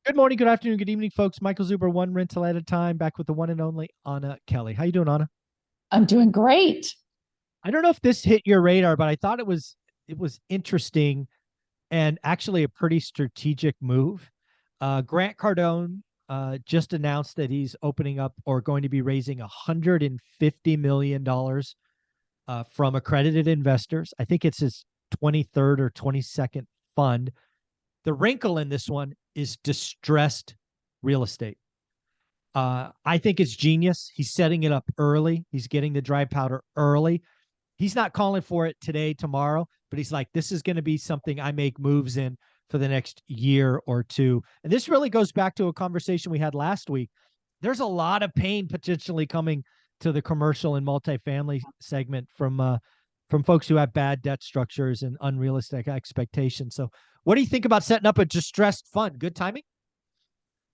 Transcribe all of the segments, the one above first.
Good morning, good afternoon, good evening, folks. Michael Zuber, one rental at a time, back with the one and only Anna Kelly. How you doing, Anna? I'm doing great. I don't know if this hit your radar, but I thought it was interesting and actually a pretty strategic move. Grant Cardone just announced that he's opening up or going to be raising $150 million from accredited investors. I think it's his 23rd or 22nd fund. The wrinkle in this one is distressed real estate. I think it's genius. He's setting it up early. He's getting the dry powder early. He's not calling for it today, tomorrow, but he's like, this is going to be something I make moves in for the next year or two. And this really goes back to a conversation we had last week. There's a lot of pain potentially coming to the commercial and multifamily segment from folks who have bad debt structures and unrealistic expectations. So, what do you think about setting up a distressed fund? Good timing?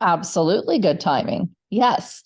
Absolutely good timing. Yes.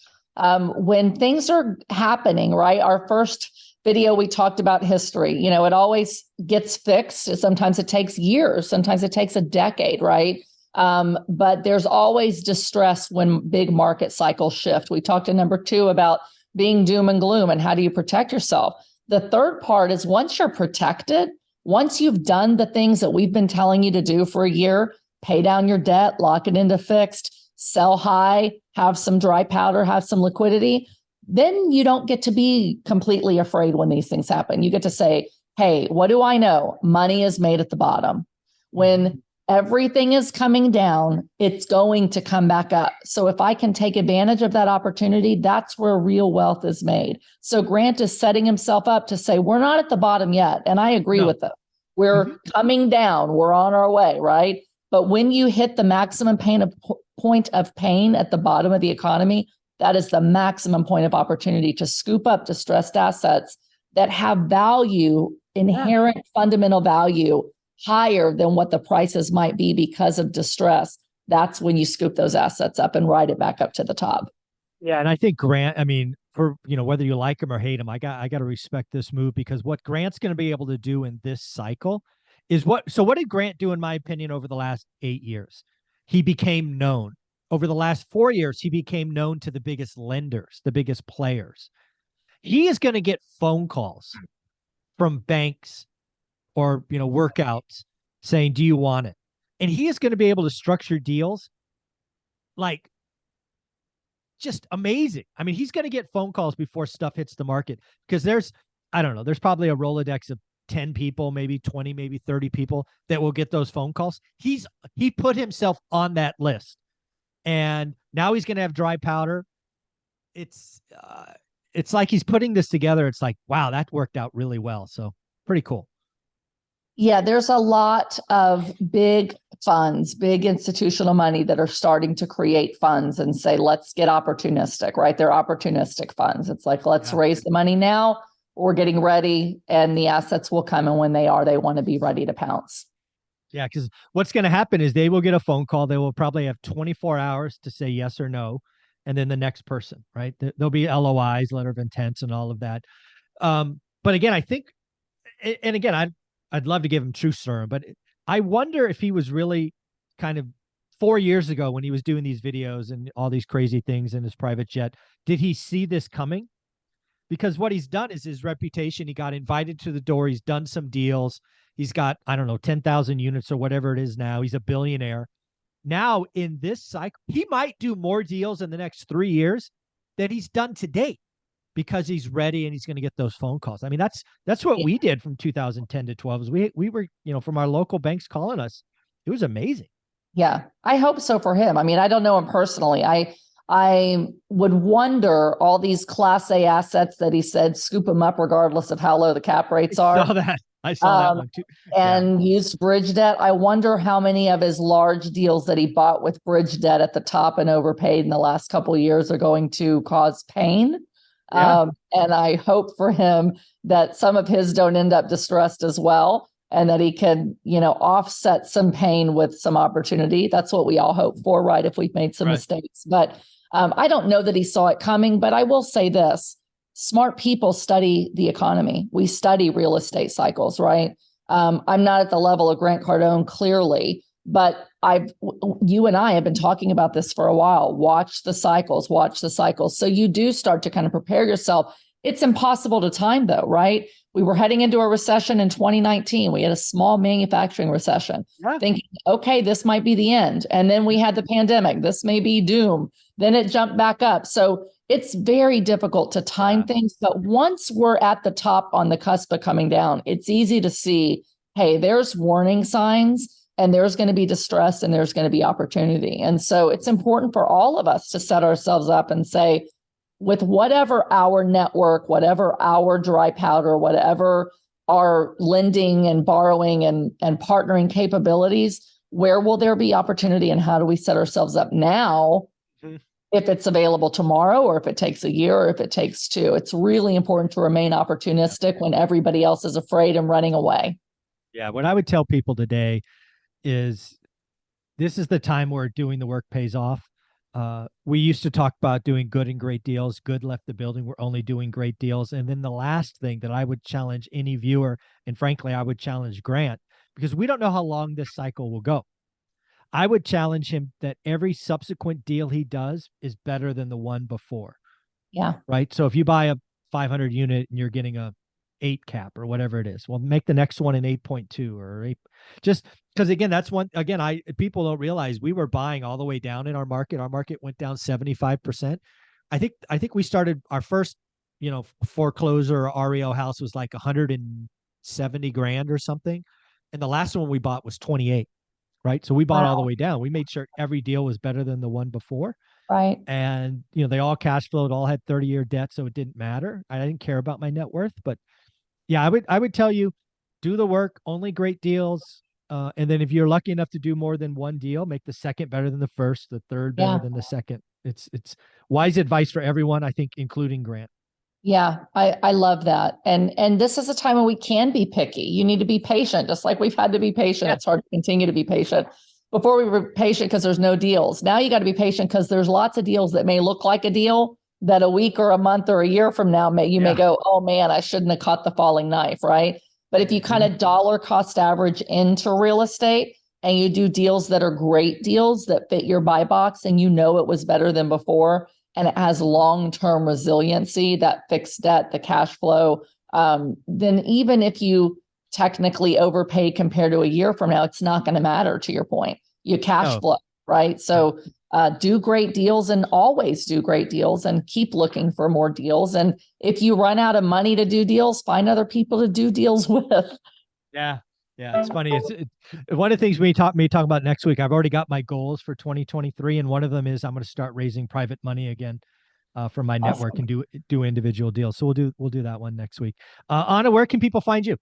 When things are happening, right? Our first video, we talked about history. It always gets fixed. Sometimes it takes years, sometimes it takes a decade, right? But there's always distress when big market cycles shift. We talked in number 2 about being doom and gloom and how do you protect yourself. The third part is once you're protected, once you've done the things that we've been telling you to do for a year, pay down your debt, lock it into fixed, sell high, have some dry powder, have some liquidity, then you don't get to be completely afraid when these things happen. You get to say, hey, what do I know? Money is made at the bottom. When everything is coming down, it's going to come back up. So if I can take advantage of that opportunity, that's where real wealth is made. So Grant is setting himself up to say, we're not at the bottom yet. And I agree No. with him. We're coming down. We're on our way, right? But when you hit the maximum point of pain at the bottom of the economy, that is the maximum point of opportunity to scoop up distressed assets that have value, inherent fundamental value higher than what the prices might be because of distress. That's when you scoop those assets up and ride it back up to the top. Yeah, and I think Grant, I mean, for whether you like him or hate him, I got to respect this move because what Grant's going to be able to do in this cycle is what did Grant do in my opinion over the last 8 years? He became known. Over the last 4 years, he became known to the biggest lenders, the biggest players. He is going to get phone calls from banks or, workouts saying, "Do you want it?" And he is going to be able to structure deals like just amazing. I mean, he's going to get phone calls before stuff hits the market because I don't know, there's probably a Rolodex of 10 people, maybe 20, maybe 30 people that will get those phone calls. He put himself on that list and now he's going to have dry powder. It's like he's putting this together. It's like, wow, that worked out really well. So pretty cool. Yeah, there's a lot of big funds, big institutional money that are starting to create funds and say, let's get opportunistic, right? They're opportunistic funds. It's like, let's raise the money now. We're getting ready and the assets will come. And when they are, they want to be ready to pounce. Yeah, because what's going to happen is they will get a phone call. They will probably have 24 hours to say yes or no. And then the next person, right? There'll be LOIs, letter of intents, and all of that. But again, I think, and again, I'd love to give him truth serum, but I wonder if he was really kind of 4 years ago when he was doing these videos and all these crazy things in his private jet, did he see this coming? Because what he's done is his reputation. He got invited to the door. He's done some deals. He's got, I don't know, 10,000 units or whatever it is now. He's a billionaire. Now in this cycle, he might do more deals in the next 3 years than he's done to date because he's ready and he's going to get those phone calls. I mean, that's what we did from 2010 to 12 is we were, from our local banks calling us. It was amazing. Yeah, I hope so for him. I mean, I don't know him personally. I would wonder all these Class A assets that he said scoop them up regardless of how low the cap rates are. I saw that one too. And used bridge debt. I wonder how many of his large deals that he bought with bridge debt at the top and overpaid in the last couple of years are going to cause pain. Yeah. And I hope for him that some of his don't end up distressed as well, and that he can, offset some pain with some opportunity. That's what we all hope for, right? If we've made some mistakes. But I don't know that he saw it coming, but I will say this. Smart people study the economy. We study real estate cycles, right? I'm not at the level of Grant Cardone, clearly, But you and I have been talking about this for a while. Watch the cycles, watch the cycles. So you do start to kind of prepare yourself. It's impossible to time though, right? We were heading into a recession in 2019. We had a small manufacturing recession, thinking, okay, this might be the end. And then we had the pandemic. This may be doom. Then it jumped back up. So it's very difficult to time things. But once we're at the top on the cusp of coming down, it's easy to see, hey, there's warning signs and there's going to be distress and there's going to be opportunity. And so it's important for all of us to set ourselves up and say, with whatever our network, whatever our dry powder, whatever our lending and borrowing and partnering capabilities, where will there be opportunity and how do we set ourselves up now if it's available tomorrow or if it takes a year or if it takes two? It's really important to remain opportunistic when everybody else is afraid and running away. Yeah, what I would tell people today is this is the time where doing the work pays off. We used to talk about doing good and great deals. Good left the building. We're only doing great deals. And then the last thing that I would challenge any viewer, and frankly, I would challenge Grant, because we don't know how long this cycle will go. I would challenge him that every subsequent deal he does is better than the one before. Yeah. Right. So if you buy a 500 unit and you're getting a 8 cap or whatever it is, well, make the next one an 8.2 or 8, just because again, that's one, again, people don't realize we were buying all the way down in our market. Our market went down 75%. I think we started our first, foreclosure or REO house was like 170 grand or something. And the last one we bought was 28. Right. So we bought all the way down. We made sure every deal was better than the one before. Right. And, they all cash flowed, all had 30-year debt. So it didn't matter. I didn't care about my net worth, but yeah, I would tell you, do the work, only great deals. And then if you're lucky enough to do more than one deal, make the second better than the first, the third better than the second. It's wise advice for everyone, I think, including Grant. Yeah, I love that. And this is a time when we can be picky. You need to be patient, just like we've had to be patient. It's hard to continue to be patient. Before we were patient because there's no deals. Now you got to be patient because there's lots of deals that may look like a deal that a week or a month or a year from now may go, oh man, I shouldn't have caught the falling knife, right? But if you kind of dollar cost average into real estate and you do deals that are great deals that fit your buy box and it was better than before, and it has long-term resiliency, that fixed debt, the cash flow, then even if you technically overpay compared to a year from now, it's not going to matter, to your point. You cash flow, right? So do great deals and always do great deals and keep looking for more deals. And if you run out of money to do deals, find other people to do deals with. Yeah. Yeah, it's funny. It's one of the things we talk about next week. I've already got my goals for 2023, and one of them is I'm going to start raising private money again for my network and do individual deals. So we'll do that one next week. Anna, where can people find you?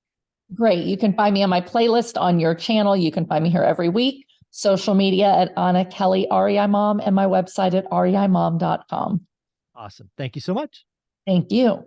Great. You can find me on my playlist on your channel. You can find me here every week. Social media at Anna Kelly REI Mom and my website at reimom.com. Awesome. Thank you so much. Thank you.